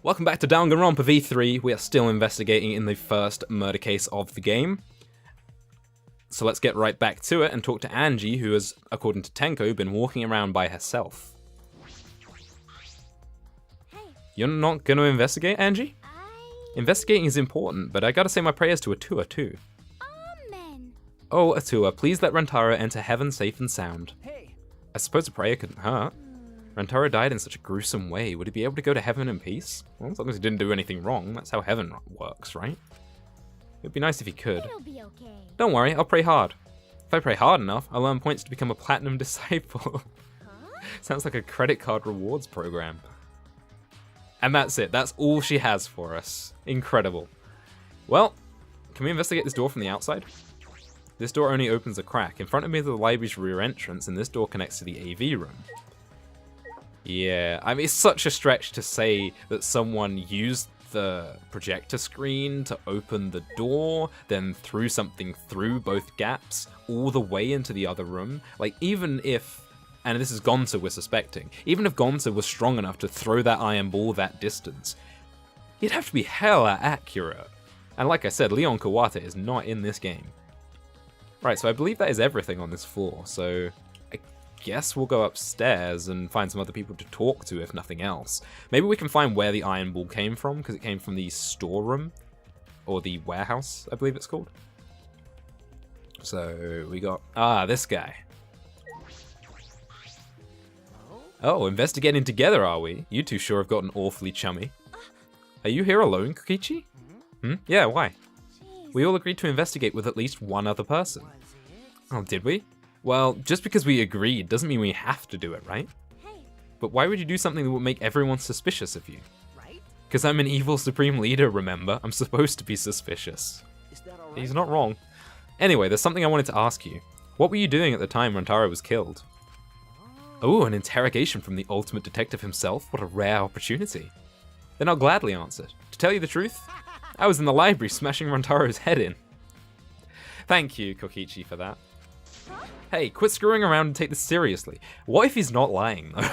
Welcome back to Danganronpa V3. We are still investigating in the first murder case of the game. So let's get right back to it and talk to Angie, who has, according to Tenko, been walking around by herself. Hey. You're not going to investigate, Angie? Investigating is important, but I gotta say my prayers to Atua too. Amen. Oh, Atua, please let Rantaro enter heaven safe and sound. Hey. I suppose a prayer couldn't hurt. Rantaro died in such a gruesome way. Would he be able to go to heaven in peace? Well, as long as he didn't do anything wrong. That's how heaven works, right? It'd be nice if he could. It'll be okay. Don't worry, I'll pray hard. If I pray hard enough, I'll earn points to become a platinum disciple. Huh? Sounds like a credit card rewards program. And that's it. That's all she has for us. Incredible. Well, can we investigate this door from the outside? This door only opens a crack. In front of me is the library's rear entrance, and this door connects to the AV room. Yeah, I mean, it's such a stretch to say that someone used the projector screen to open the door, then threw something through both gaps, all the way into the other room. Like, even if, and this is Gonta we're suspecting, even if Gonta was strong enough to throw that iron ball that distance, he'd have to be hella accurate. And like I said, Leon Kawata is not in this game. Right, so I believe that is everything on this floor, so I guess we'll go upstairs and find some other people to talk to, if nothing else. Maybe we can find where the iron ball came from, because it came from the storeroom, or the warehouse, I believe it's called. So we got, this guy. Oh, investigating together, are we? You two sure have gotten awfully chummy. Are you here alone, Kokichi? Yeah, why? Jeez. We all agreed to investigate with at least one other person. Oh, did we? Well, just because we agreed doesn't mean we have to do it, right? Hey. But why would you do something that would make everyone suspicious of you? Right? Because I'm an evil supreme leader, remember? I'm supposed to be suspicious. Is that alright? He's not wrong. Anyway, there's something I wanted to ask you. What were you doing at the time Rantaro was killed? Oh, an interrogation from the ultimate detective himself? What a rare opportunity. Then I'll gladly answer. To tell you the truth, I was in the library smashing Rantaro's head in. Thank you, Kokichi, for that. Huh? Hey, quit screwing around and take this seriously. What if he's not lying, though?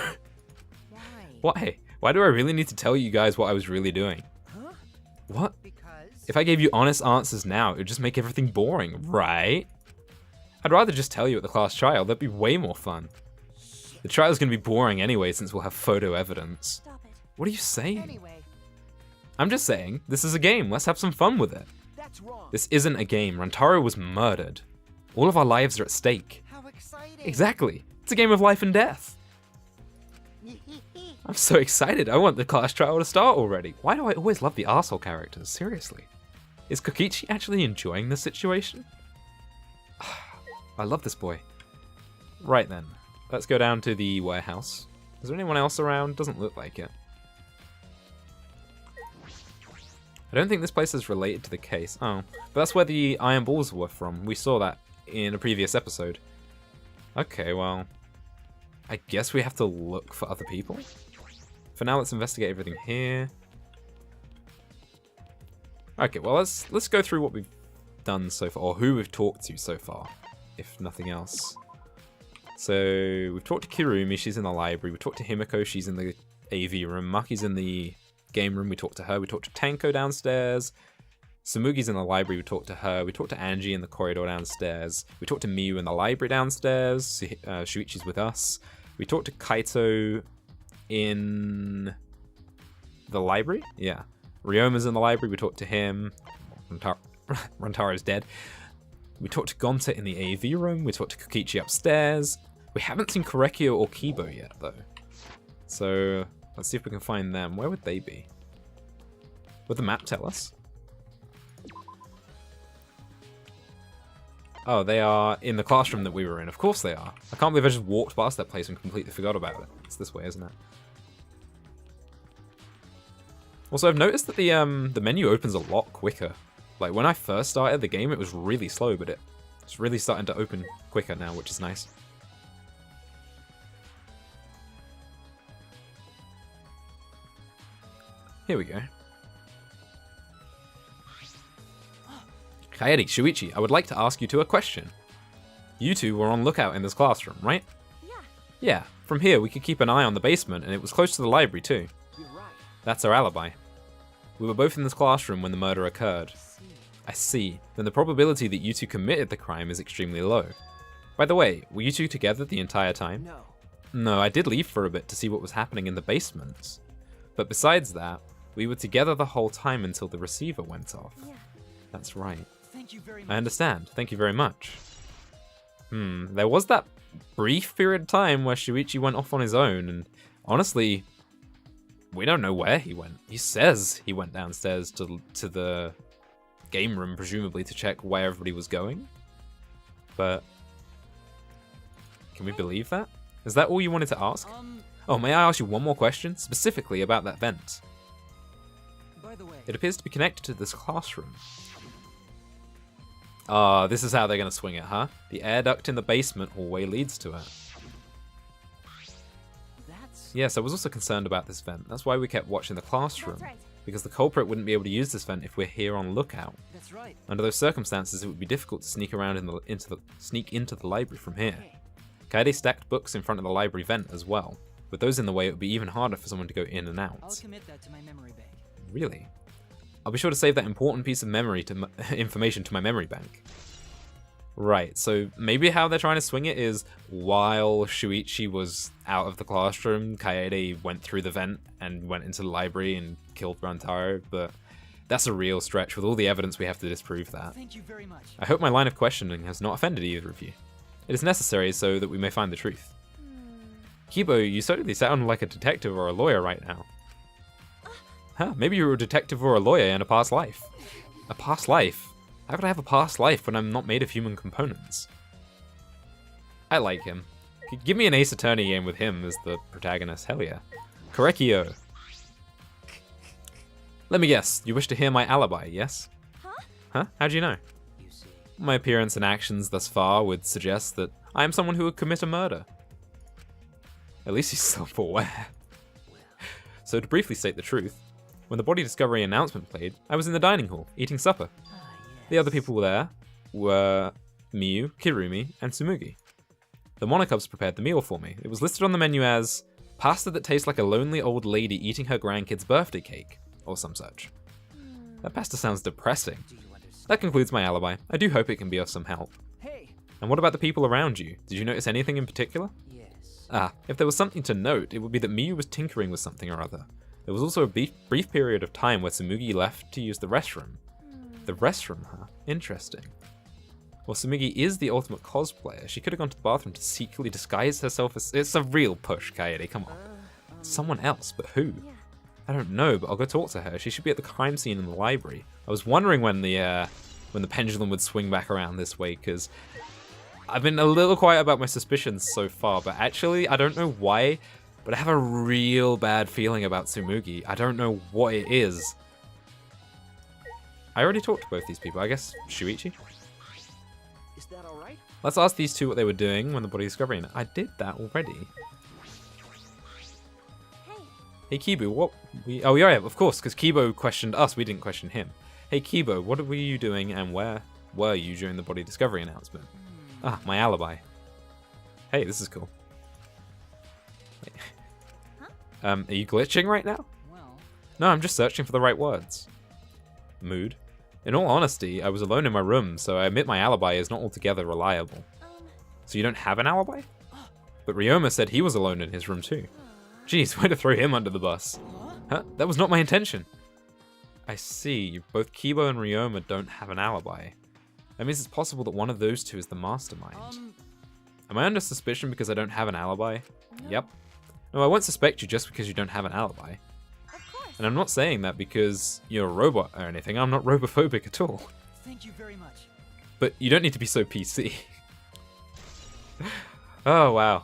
Why? Why? Why do I really need to tell you guys what I was really doing? Huh? What? Because... If I gave you honest answers now, it would just make everything boring, right? I'd rather just tell you at the class trial. That'd be way more fun. The trial's gonna be boring anyway, since we'll have photo evidence. Stop it. What are you saying? Anyway, I'm just saying, this is a game. Let's have some fun with it. that's wrong. This isn't a game. Rantaro was murdered. All of our lives are at stake. How exciting. Exactly. It's a game of life and death. I'm so excited. I want the class trial to start already. Why do I always love the arsehole characters? Seriously. Is Kokichi actually enjoying this situation? I love this boy. Right then. Let's go down to the warehouse. Is there anyone else around? Doesn't look like it. I don't think this place is related to the case. Oh, but that's where the iron balls were from. We saw that in a previous episode. Okay, well, I guess we have to look for other people. For now, let's investigate everything here. Okay, well, let's go through what we've done so far, or who we've talked to so far, if nothing else. So, we've talked to Kirumi, she's in the library. We talked to Himiko, she's in the AV room. Maki's in the game room, we talked to her. We talked to Tenko downstairs. Samugi's in the library, we talked to her. We talked to Angie in the corridor downstairs. We talked to Miyu in the library downstairs. Shuichi's with us. We talked to Kaito in the library? Yeah. Ryoma's in the library, we talked to him. Rantaro's dead. We talked to Gonta in the AV room. We talked to Kokichi upstairs. We haven't seen Korekio or Kibo yet, though. So, let's see if we can find them. Where would they be? Would the map tell us? Oh, they are in the classroom that we were in. Of course they are. I can't believe I just walked past that place and completely forgot about it. It's this way, isn't it? Also, I've noticed that the menu opens a lot quicker. Like, when I first started the game, it was really slow, but it's really starting to open quicker now, which is nice. Here we go. Kaede, Shuichi, I would like to ask you two a question. You two were on lookout in this classroom, right? Yeah. Yeah, from here we could keep an eye on the basement, and it was close to the library too. You're right. That's our alibi. We were both in this classroom when the murder occurred. I see. Then the probability that you two committed the crime is extremely low. By the way, were you two together the entire time? No. No, I did leave for a bit to see what was happening in the basement. But besides that, we were together the whole time until the receiver went off. Yeah. That's right. Thank you very much. I understand. Thank you very much. There was that brief period of time where Shuichi went off on his own, and honestly, we don't know where he went. He says he went downstairs to the game room, presumably to check where everybody was going. But can we believe that? Is that all you wanted to ask? Oh, may I ask you one more question, specifically about that vent? By the way, It appears to be connected to this classroom. This is how they're gonna swing it, huh? The air duct in the basement hallway leads to it. that's Yes, I was also concerned about this vent. That's why we kept watching the classroom. That's right. Because the culprit wouldn't be able to use this vent if we're here on lookout. that's right. Under those circumstances, it would be difficult to sneak around sneak into the library from here. Okay. Kaede stacked books in front of the library vent as well. With those in the way, it would be even harder for someone to go in and I'll out. commit that to my memory bank. Really? I'll be sure to save that important piece of memory information to my memory bank. Right, so maybe how they're trying to swing it is while Shuichi was out of the classroom, Kaede went through the vent and went into the library and killed Rantaro, but that's a real stretch with all the evidence we have to disprove that. Thank you very much. I hope my line of questioning has not offended either of you. It is necessary so that we may find the truth. Kibo, you certainly sound like a detective or a lawyer right now. Huh, maybe you were a detective or a lawyer in a past life. A past life? How could I have a past life when I'm not made of human components? I like him. Give me an Ace Attorney game with him as the protagonist, hell yeah. Korekio. Let me guess, you wish to hear my alibi, yes? Huh? How'd you know? You see. My appearance and actions thus far would suggest that I am someone who would commit a murder. At least he's self-aware. So to briefly state the truth, when the body discovery announcement played, I was in the dining hall, eating supper. Ah, yes. The other people there were Miyu, Kirumi, and Tsumugi. The Monocubs prepared the meal for me. It was listed on the menu as pasta that tastes like a lonely old lady eating her grandkid's birthday cake, or some such. That pasta sounds depressing. Do you understand? That concludes my alibi. I do hope it can be of some help. Hey. And what about the people around you? Did you notice anything in particular? Yes. Ah, if there was something to note, it would be that Miyu was tinkering with something or other. There was also a brief period of time where Tsumugi left to use the restroom. The restroom, huh? Interesting. Well, Tsumugi is the ultimate cosplayer. She could have gone to the bathroom to secretly disguise herself as... It's a real push, Kaede, come on. Someone else, but who? Yeah. I don't know, but I'll go talk to her. She should be at the crime scene in the library. I was wondering when the pendulum would swing back around this way, because I've been a little quiet about my suspicions so far, but actually, I don't know why, but I have a real bad feeling about Tsumugi. I don't know what it is. I already talked to both these people. I guess Shuichi? Is that all right? Let's ask these two what they were doing when the body discovery. I did that already. Hey. Hey Kibu, what we... Oh yeah, of course, because Kibo questioned us, we didn't question him. Hey Kibo, what were you doing and where were you during the body discovery announcement? Ah, my alibi. Hey, this is cool. Are you glitching right now? Well, No, I'm just searching for the right words. Mood. In all honesty, I was alone in my room, so I admit my alibi is not altogether reliable. So you don't have an alibi? But Ryoma said he was alone in his room too. Jeez, way to throw him under the bus. Huh? That was not my intention. I see, both Kibo and Ryoma don't have an alibi. That means it's possible that one of those two is the mastermind. Am I under suspicion because I don't have an alibi? Yep. No, I won't suspect you just because you don't have an alibi. Of course. And I'm not saying that because you're a robot or anything. I'm not robophobic at all. thank you very much. But you don't need to be so PC. Oh, wow.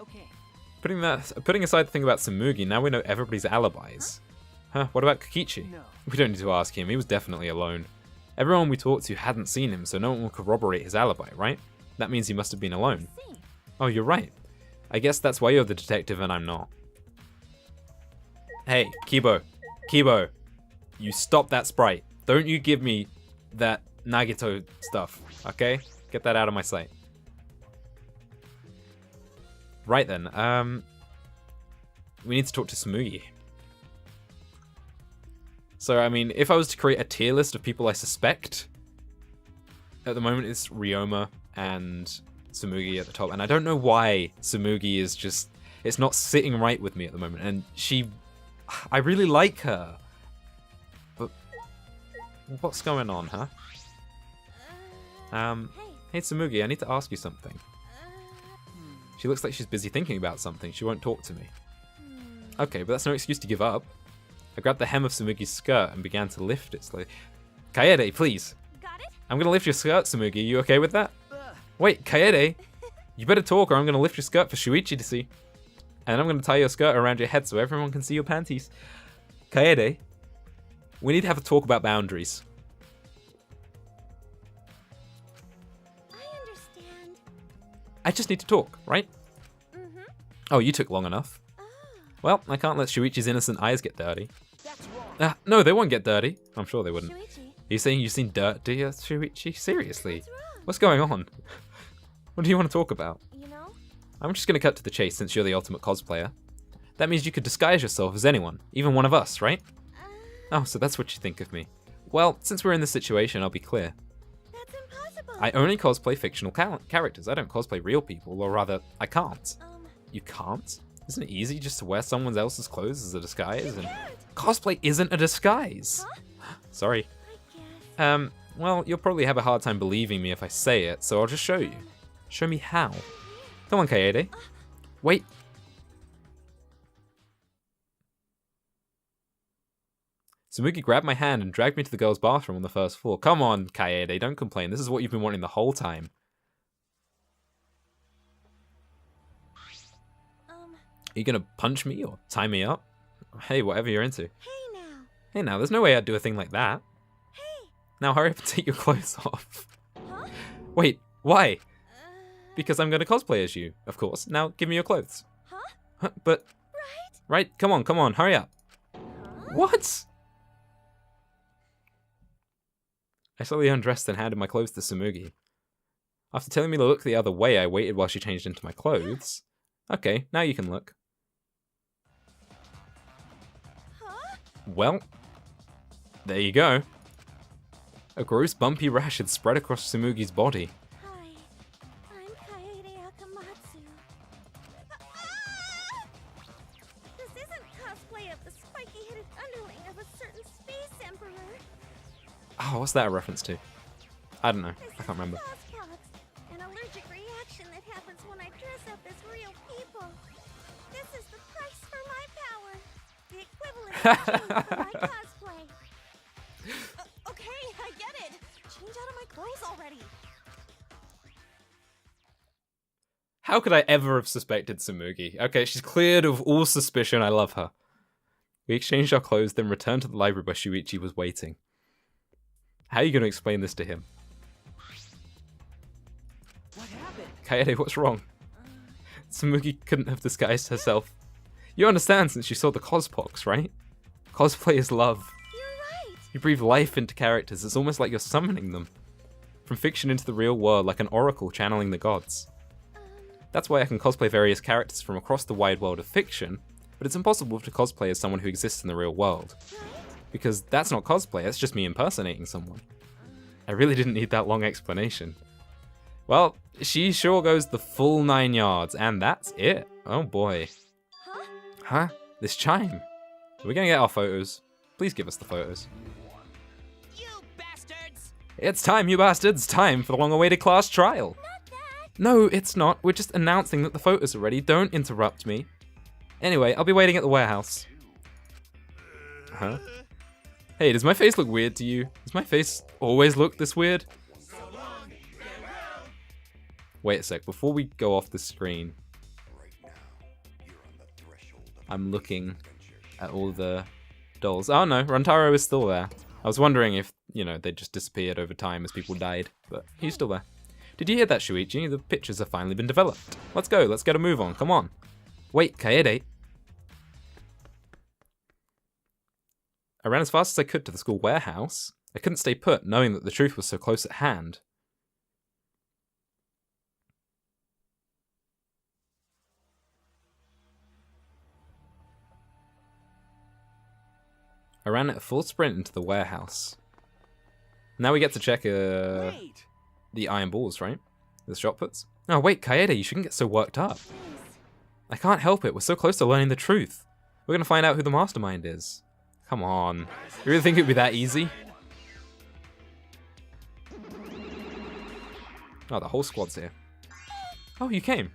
Okay. Putting aside the thing about Tsumugi, now we know everybody's alibis. Huh? What about Kokichi? No. We don't need to ask him. He was definitely alone. Everyone we talked to hadn't seen him, so no one will corroborate his alibi, right? That means he must have been alone. See. Oh, you're right. I guess that's why you're the detective and I'm not. Hey, Kibo. Kibo. You stop that sprite. Don't you give me that Nagito stuff, okay? Get that out of my sight. Right then, we need to talk to Tsumugi. So, I mean, if I was to create a tier list of people I suspect, at the moment it's Ryoma and Tsumugi at the top. And I don't know why Tsumugi is just... It's not sitting right with me at the moment. And I really like her. But what's going on, huh? Hey Tsumugi, I need to ask you something. She looks like she's busy thinking about something. She won't talk to me. Okay, but that's no excuse to give up. I grabbed the hem of Tsumugi's skirt and began to lift it slowly. Kaede, please. Got it? I'm gonna lift your skirt, Tsumugi. You okay with that? Wait, Kaede. You better talk or I'm gonna lift your skirt for Shuichi to see. And I'm gonna tie your skirt around your head so everyone can see your panties. Kaede, we need to have a talk about boundaries. I understand. I just need to talk, right? Mm-hmm. Oh, you took long enough. Oh. Well, I can't let Shuichi's innocent eyes get dirty. That's wrong. No, they won't get dirty. I'm sure they wouldn't. Shuichi, Are you saying you've seen dirt, do you, Shuichi? Seriously? what's wrong? What's going on? What do you want to talk about? You know? I'm just gonna cut to the chase since you're the ultimate cosplayer. That means you could disguise yourself as anyone, even one of us, right? Oh, so that's what you think of me. Well, since we're in this situation, I'll be clear. That's impossible. I only cosplay fictional characters. I don't cosplay real people, or rather, I can't. You can't? Isn't it easy just to wear someone else's clothes as a disguise? And cosplay isn't a disguise. Huh? Sorry. I guess. Well, you'll probably have a hard time believing me if I say it, so I'll just show you. Show me how. Come on, Kaede. Wait. Tsumugi grabbed my hand and dragged me to the girls' bathroom on the first floor. Come on, Kaede, don't complain. This is what you've been wanting the whole time. Are you gonna punch me or tie me up? Hey, whatever you're into. Hey now. Hey now, there's no way I'd do a thing like that. Hey. Now hurry up and take your clothes off. Huh? Wait, why? Because I'm gonna cosplay as you, of course. Now give me your clothes. Huh? But... Right? Right, come on, hurry up. Huh? What? I slowly undressed and handed my clothes to Tsumugi. After telling me to look the other way, I waited while she changed into my clothes. Okay, now you can look. Huh? Well, there you go. A gross bumpy rash had spread across Tsumugi's body. Hi. I'm Kaede Akamatsu. This isn't cosplay of the spiky-headed underling of a certain space emperor. Oh, what's that a reference to? I don't know. This I can't remember. is cospox, an allergic reaction that happens when I dress up as real people. This is the price for my power. The equivalent exchange for my cosplay. Okay, I get it. Change out of my clothes already. How could I ever have suspected Tsumugi? Okay, she's cleared of all suspicion. I love her. We exchanged our clothes, then returned to the library where Shuichi was waiting. How are you going to explain this to him? What happened? Kaede, what's wrong? Tsumugi couldn't have disguised herself. You understand since you saw the cospox, right? Cosplay is love. You're right. You breathe life into characters. It's almost like you're summoning them. From fiction into the real world, like an oracle channeling the gods. That's why I can cosplay various characters from across the wide world of fiction, but it's impossible to cosplay as someone who exists in the real world. Right? Because that's not cosplay, that's just me impersonating someone. I really didn't need that long explanation. Well, she sure goes the full 9 yards, and that's it. Oh boy. Huh? Huh? This chime. Are we gonna get our photos? Please give us the photos. You bastards! It's time, you bastards! Time for the long-awaited class trial! Not that. No, it's not. We're just announcing that the photos are ready. Don't interrupt me. Anyway, I'll be waiting at the warehouse. Huh? Hey, does my face look weird to you? Does my face always look this weird? Wait a sec, before we go off the screen, I'm looking at all the dolls. Oh no, Runtaro is still there. I was wondering if, you know, they just disappeared over time as people died, but he's still there. Did you hear that, Shuichi? The pictures have finally been developed. Let's go, let's get a move on, come on. Wait, Kaede. I ran as fast as I could to the school warehouse. I couldn't stay put, knowing that the truth was so close at hand. I ran at a full sprint into the warehouse. Now we get to check Wait. the iron balls, right? The shot puts. Oh wait, Kaede, you shouldn't get so worked up. Please. I can't help it. We're so close to learning the truth. We're gonna find out who the mastermind is. Come on. You really think it'd be that easy? Oh, the whole squad's here. Oh, you came.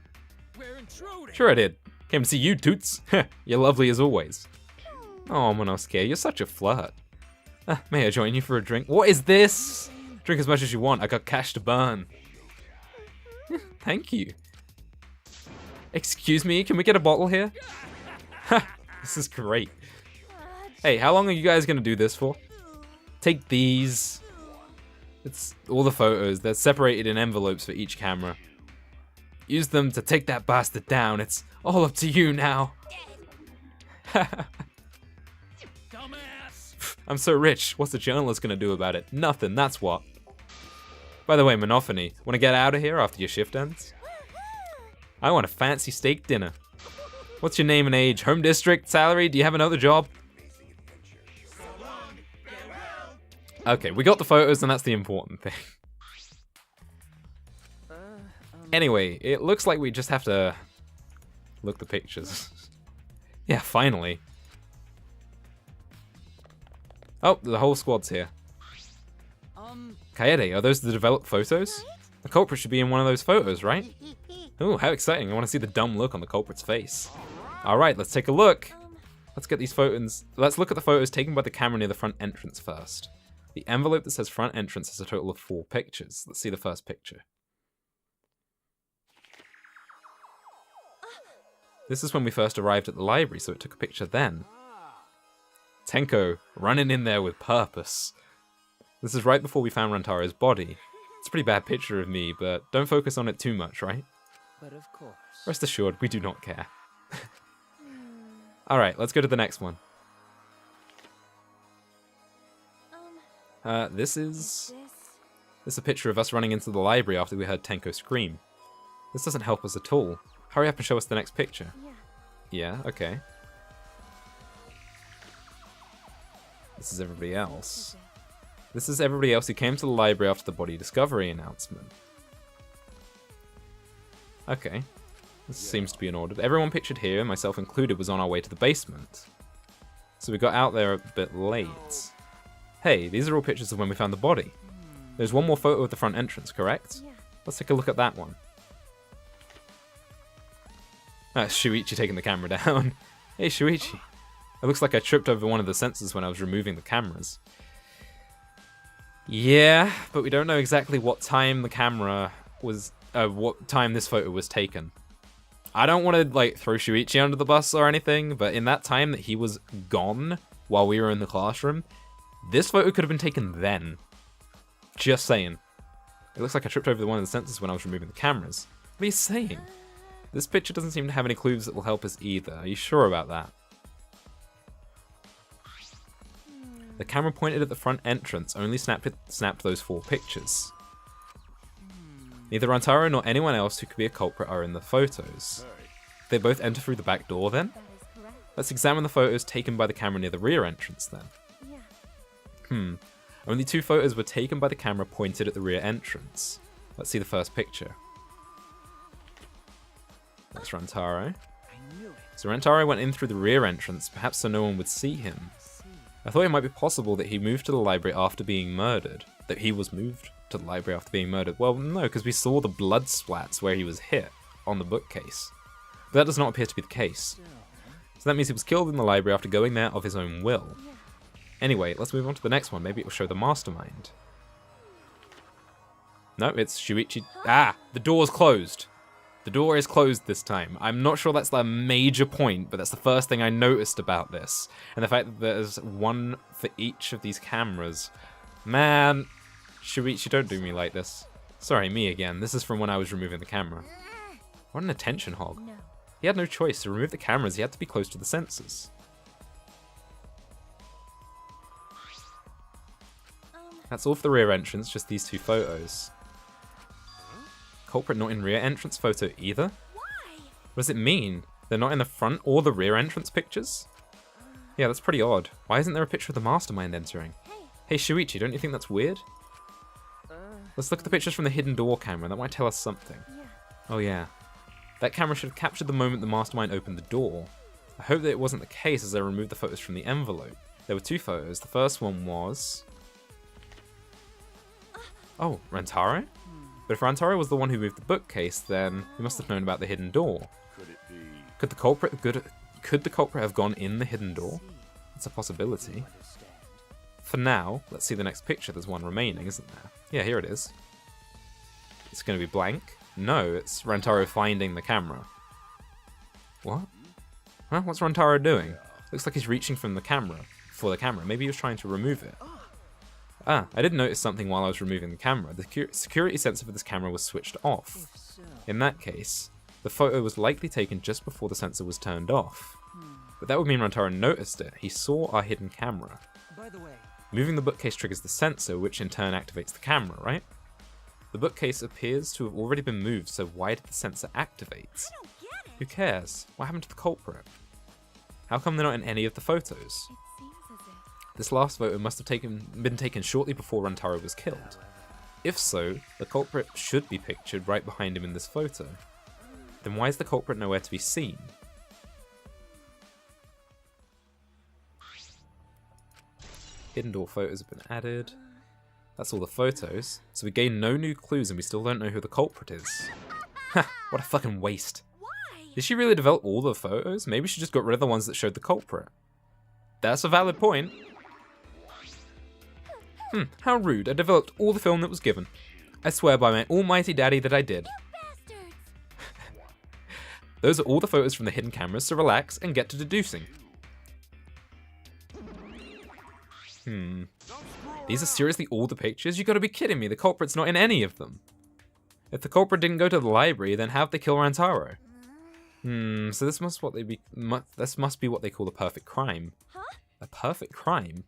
We're intruding. Sure I did. Came to see you, Toots. You're lovely as always. Oh, Monosuke, you're such a flirt. May I join you for a drink? What is this? Drink as much as you want. I got cash to burn. Thank you. Excuse me, can we get a bottle here? This is great. Hey, how long are you guys gonna do this for? Take these. It's all the photos. They're separated in envelopes for each camera. Use them to take that bastard down. It's all up to you now. Dumbass. I'm so rich. What's the journalist gonna do about it? Nothing, that's what. By the way, Monophony, wanna get out of here after your shift ends? I want a fancy steak dinner. What's your name and age? Home district? Salary? Do you have another job? Okay, we got the photos and that's the important thing. Anyway, it looks like we just have to look the pictures. Yeah, finally. Oh, the whole squad's here. Kaede, are those the developed photos? The culprit should be in one of those photos, right? Ooh, how exciting. I want to see the dumb look on the culprit's face. Alright, let's take a look. Let's get these photos. Let's look at the photos taken by the camera near the front entrance first. The envelope that says front entrance has a total of 4 pictures. Let's see the first picture. This is when we first arrived at the library, so it took a picture then. Tenko, running in there with purpose. This is right before we found Rantaro's body. It's a pretty bad picture of me, but don't focus on it too much, right? But of course. Rest assured, we do not care. Alright, let's go to the next one. This is a picture of us running into the library after we heard Tenko scream. This doesn't help us at all. Hurry up and show us the next picture. Yeah. Yeah, okay. This is everybody else. This is everybody else who came to the library after the body discovery announcement. Okay. This seems to be in order. Everyone pictured here, myself included, was on our way to the basement. So we got out there a bit late. Hey, these are all pictures of when we found the body. There's one more photo of the front entrance, correct? Yeah. Let's take a look at that one. That's Shuichi taking the camera down. Hey, Shuichi. It looks like I tripped over one of the sensors when I was removing the cameras. Yeah, but we don't know exactly what time the camera was, what time this photo was taken. I don't want to, like, throw Shuichi under the bus or anything, but in that time that he was gone while we were in the classroom, this photo could have been taken then. Just saying. It looks like I tripped over one of the sensors when I was removing the cameras. What are you saying? This picture doesn't seem to have any clues that will help us either. Are you sure about that? The camera pointed at the front entrance only snapped those 4 pictures. Neither Rantaro nor anyone else who could be a culprit are in the photos. Did they both enter through the back door then? That is correct. Let's examine the photos taken by the camera near the rear entrance then. Yeah. Only 2 photos were taken by the camera pointed at the rear entrance. Let's see the first picture. That's Rantaro. I knew it. So Rantaro went in through the rear entrance, perhaps so no one would see him. I thought it might be possible that he moved to the library after being murdered. That he was moved to the library after being murdered. Well, no, because we saw the blood splats where he was hit on the bookcase. But that does not appear to be the case. So that means he was killed in the library after going there of his own will. Yeah. Anyway, let's move on to the next one. Maybe it will show the mastermind. No, it's Shuichi. Ah! The door's closed. The door is closed this time. I'm not sure that's a major point, but that's the first thing I noticed about this. And the fact that there's one for each of these cameras. Man, Shuichi, don't do me like this. Sorry, me again. This is from when I was removing the camera. What an attention hog. No. He had no choice. To remove the cameras, he had to be close to the sensors. That's all for the rear entrance, just these 2 photos. Culprit not in rear entrance photo either? Why? What does it mean? They're not in the front or the rear entrance pictures? Yeah, that's pretty odd. Why isn't there a picture of the mastermind entering? Hey, Hey, Shuichi, don't you think that's weird? Let's look at the pictures from the hidden door camera. That might tell us something. yeah. Oh yeah. That camera should have captured the moment the mastermind opened the door. I hope that it wasn't the case as I removed the photos from the envelope. There were 2 photos. The first one was... Oh, Rantaro? But if Rantaro was the one who moved the bookcase, then he must have known about the hidden door. Could it be? Could the culprit have gone in the hidden door? It's a possibility. For now, let's see the next picture. There's one remaining, isn't there? Yeah, here it is. It's going to be blank. No, it's Rantaro finding the camera. What? Huh? What's Rantaro doing? Looks like he's reaching for the camera. Maybe he was trying to remove it. Ah, I did notice something while I was removing the camera. The security sensor for this camera was switched off. In that case, the photo was likely taken just before the sensor was turned off. But that would mean Rantaro noticed it. He saw our hidden camera. By the way, Moving the bookcase triggers the sensor, which in turn activates the camera, right? The bookcase appears to have already been moved, so why did the sensor activate? I don't get it. Who cares? What happened to the culprit? How come they're not in any of the photos? It seems as if... This last photo must have been taken shortly before Rantaro was killed. If so, the culprit should be pictured right behind him in this photo. Then why is the culprit nowhere to be seen? Hidden door photos have been added. That's all the photos. So we gain no new clues and we still don't know who the culprit is. Ha! What a fucking waste. Why? Did she really develop all the photos? Maybe she just got rid of the ones that showed the culprit. That's a valid point. How rude. I developed all the film that was given. I swear by my almighty daddy that I did. Bastards! Those are all the photos from the hidden cameras, so relax and get to deducing. These are seriously all the pictures? You gotta be kidding me, the culprit's not in any of them. If the culprit didn't go to the library, then how'd they kill Rantaro? So this must be what they call a perfect crime. Huh? A perfect crime?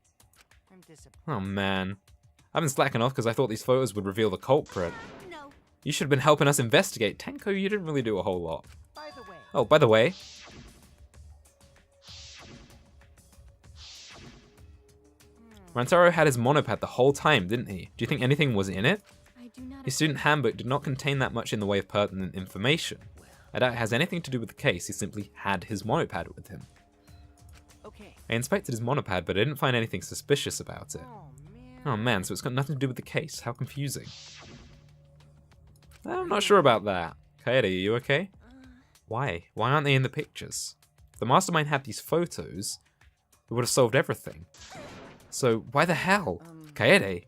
I'm disappointed. Oh man. I've been slacking off because I thought these photos would reveal the culprit. No. You should have been helping us investigate. Tenko, you didn't really do a whole lot. By the way, Oh, by the way, Rantaro had his monopad the whole time, didn't he? Do you think anything was in it? I do not... His student handbook did not contain that much in the way of pertinent information. I doubt it has anything to do with the case, he simply had his monopad with him. okay. I inspected his monopad, but I didn't find anything suspicious about it. Oh man. Oh man, so it's got nothing to do with the case. How confusing. I'm not sure about that. Kaede, are you okay? Why? Why aren't they in the pictures? If the mastermind had these photos, it would have solved everything. So why the hell? Kaede?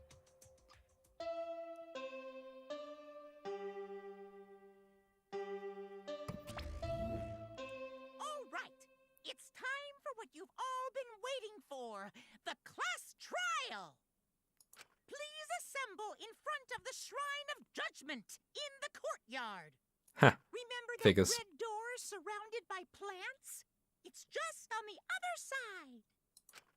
All right, it's time for what you've all been waiting for, the class trial. Please assemble in front of the Shrine of Judgment in the courtyard. Huh. Remember that Figures. red door surrounded by plants? It's just on the other side.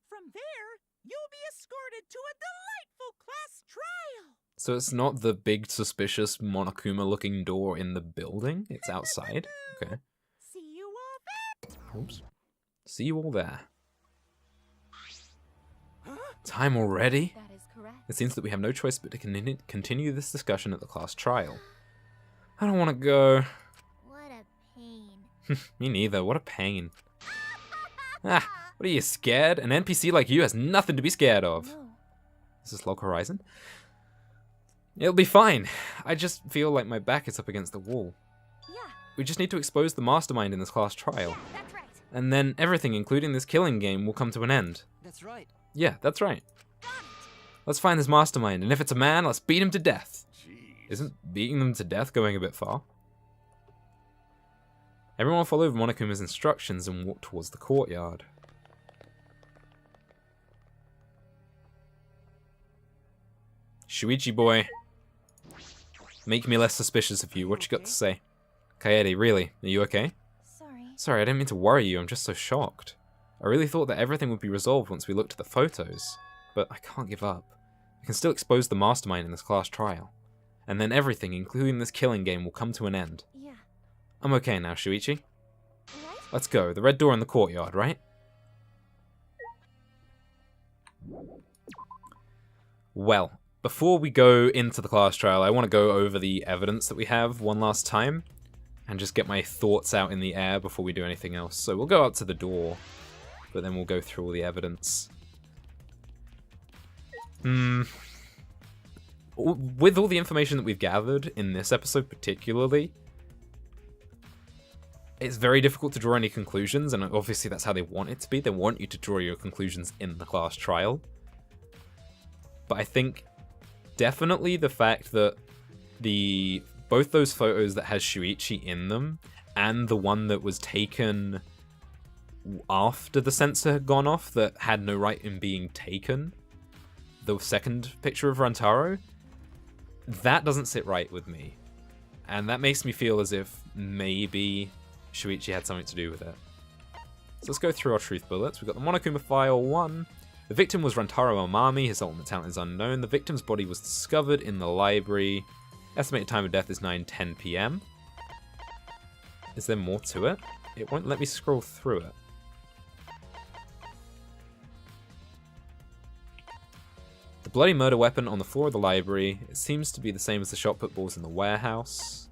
From there, you'll be escorted to a delightful class trial. So it's not the big suspicious Monokuma-looking door in the building? It's outside? Okay. See you all there. Oops. See you all there. Time already? That is correct. It seems that we have no choice but to continue this discussion at the class trial. I don't want to go. What a pain. Me neither. What a pain. Ah, what are you, scared? An NPC like you has nothing to be scared of. No. Is this Log Horizon? It'll be fine. I just feel like my back is up against the wall. Yeah, We just need to expose the mastermind in this class trial. that's right. And then everything, including this killing game, will come to an end. That's right. Yeah, that's right. Let's find this mastermind, and if it's a man, let's beat him to death. Jeez. Isn't beating them to death going a bit far? Everyone followed Monokuma's instructions and walked towards the courtyard. Shuichi boy. Make me less suspicious of you. What you got to say? Kaede, really? Are you okay? Sorry. Sorry, I didn't mean to worry you. I'm just so shocked. I really thought that everything would be resolved once we looked at the photos. But I can't give up. I can still expose the mastermind in this class trial. And then everything, including this killing game, will come to an end. Yeah. I'm okay now, Shuichi. Right? Let's go. The red door in the courtyard, right? Well, before we go into the class trial, I want to go over the evidence that we have one last time and just get my thoughts out in the air before we do anything else. So we'll go out to the door, but then we'll go through all the evidence. With all the information that we've gathered in this episode particularly, it's very difficult to draw any conclusions, and obviously that's how they want it to be. They want you to draw your conclusions in the class trial. But I think definitely the fact that both those photos that has Shuichi in them and the one that was taken after the sensor had gone off that had no right in being taken, the second picture of Rantaro, that doesn't sit right with me. And that makes me feel as if maybe Shuichi had something to do with it. So let's go through our truth bullets. We've got the Monokuma File 1. The victim was Rantaro Omami. His ultimate talent is unknown. The victim's body was discovered in the library. Estimated time of death is 9:10 PM. Is there more to it? It won't let me scroll through it. The bloody murder weapon on the floor of the library. It seems to be the same as the shot put balls in the warehouse.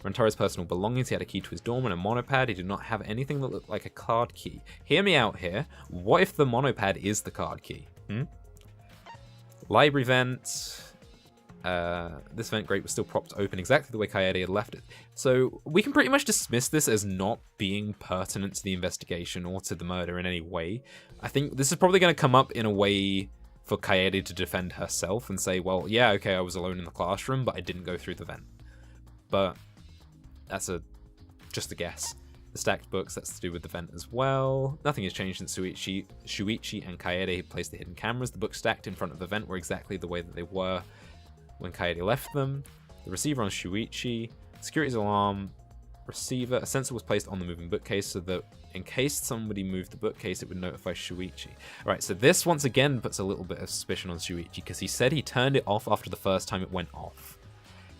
Rantaro's personal belongings. He had a key to his dorm and a monopad. He did not have anything that looked like a card key. Hear me out here. What if the monopad is the card key? Library vent. This vent grate was still propped open exactly the way Kaede had left it. So we can pretty much dismiss this as not being pertinent to the investigation or to the murder in any way. I think this is probably going to come up in a way for Kaede to defend herself and say, well, yeah, okay, I was alone in the classroom, but I didn't go through the vent. But that's just a guess. The stacked books, that's to do with the vent as well. Nothing has changed since Shuichi and Kaede placed the hidden cameras. The books stacked in front of the vent were exactly the way that they were when Kaede left them. The receiver on Shuichi, security's alarm, receiver. A sensor was placed on the moving bookcase so that in case somebody moved the bookcase, it would notify Shuichi. Alright, so this once again puts a little bit of suspicion on Shuichi because he said he turned it off after the first time it went off.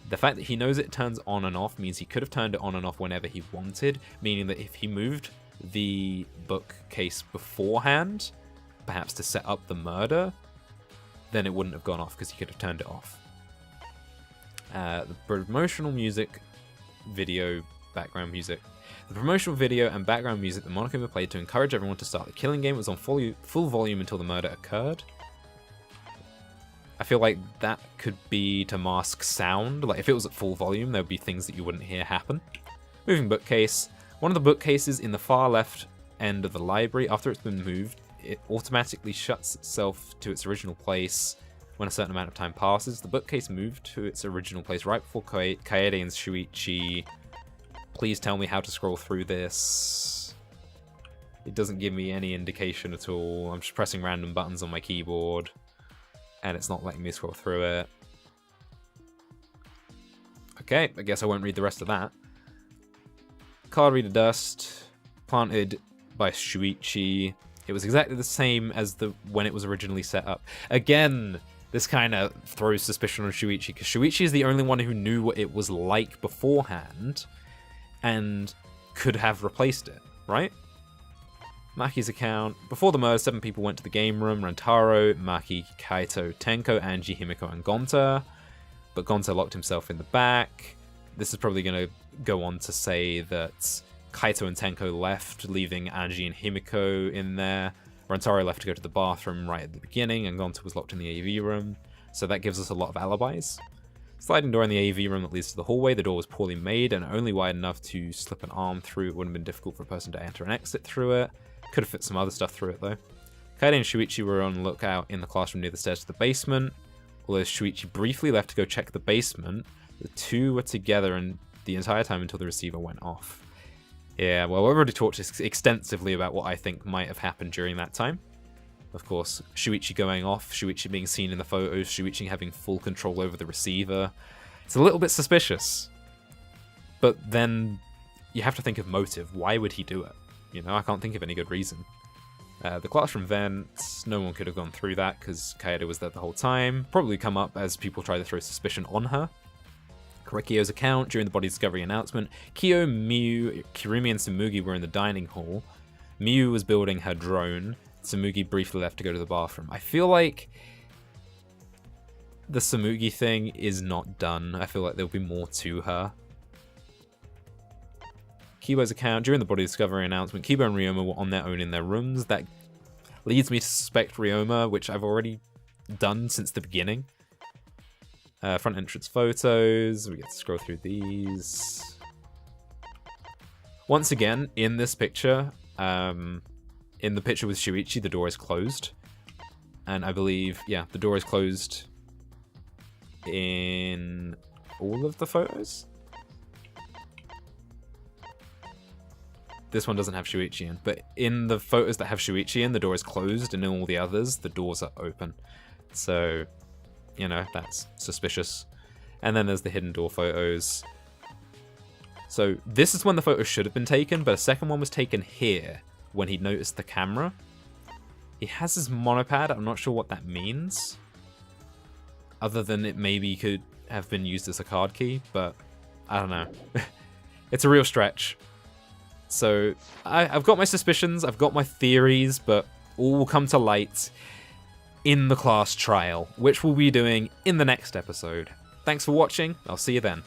The fact that he knows it turns on and off means he could have turned it on and off whenever he wanted, meaning that if he moved the bookcase beforehand, perhaps to set up the murder, then it wouldn't have gone off because he could have turned it off. The promotional music, video, background music. The promotional video and background music that Monokuma played to encourage everyone to start the killing game was on full volume until the murder occurred. I feel like that could be to mask sound. Like if it was at full volume, there would be things that you wouldn't hear happen. Moving bookcase. One of the bookcases in the far left end of the library, after it's been moved, it automatically shuts itself to its original place when a certain amount of time passes. The bookcase moved to its original place right before Kaede and Shuichi. Please tell me how to scroll through this. It doesn't give me any indication at all. I'm just pressing random buttons on my keyboard, and it's not letting me scroll through it. Okay, I guess I won't read the rest of that. Card reader dust, planted by Shuichi. It was exactly the same as when it was originally set up. Again, this kind of throws suspicion on Shuichi, because Shuichi is the only one who knew what it was like beforehand, and could have replaced it, right? Maki's account. Before the murder, 7 people went to the game room. Rantaro, Maki, Kaito, Tenko, Angie, Himiko, and Gonta. But Gonta locked himself in the back. This is probably going to go on to say that Kaito and Tenko left, leaving Angie and Himiko in there. Rantaro left to go to the bathroom right at the beginning, and Gonta was locked in the AV room. So that gives us a lot of alibis. Sliding door in the AV room that leads to the hallway. The door was poorly made and only wide enough to slip an arm through. It would have been difficult for a person to enter and exit through it. Could have fit some other stuff through it though. Kaede and Shuichi were on the lookout in the classroom near the stairs to the basement. Although Shuichi briefly left to go check the basement, the two were together and the entire time until the receiver went off. Yeah, well, I've already talked extensively about what I think might have happened during that time. Of course, Shuichi going off, Shuichi being seen in the photos, Shuichi having full control over the receiver. It's a little bit suspicious. But then you have to think of motive. Why would he do it? You know, I can't think of any good reason. The classroom vent, no one could have gone through that because Kaede was there the whole time. Probably come up as people try to throw suspicion on her. Korekio's account, during the body discovery announcement, Kyo, Miyu, Kirumi, and Tsumugi were in the dining hall. Miyu was building her drone. Tsumugi briefly left to go to the bathroom. I feel like the Tsumugi thing is not done. I feel like there'll be more to her. Kibo's account. During the body discovery announcement, Kibo and Ryoma were on their own in their rooms. That leads me to suspect Ryoma, which I've already done since the beginning. Front entrance photos. We get to scroll through these. Once again, in this picture, in the picture with Shuichi, the door is closed. And I believe, yeah, the door is closed in all of the photos. This one doesn't have Shuichi in, but in the photos that have Shuichi in, the door is closed, and in all the others, the doors are open. So, you know, that's suspicious. And then there's the hidden door photos. So this is when the photo should have been taken, but a second one was taken here when he noticed the camera. He has his monopad. I'm not sure what that means, other than it maybe could have been used as a card key, but I don't know. It's a real stretch. So I've got my suspicions, I've got my theories, but all will come to light in the class trial, which we'll be doing in the next episode. Thanks for watching, I'll see you then.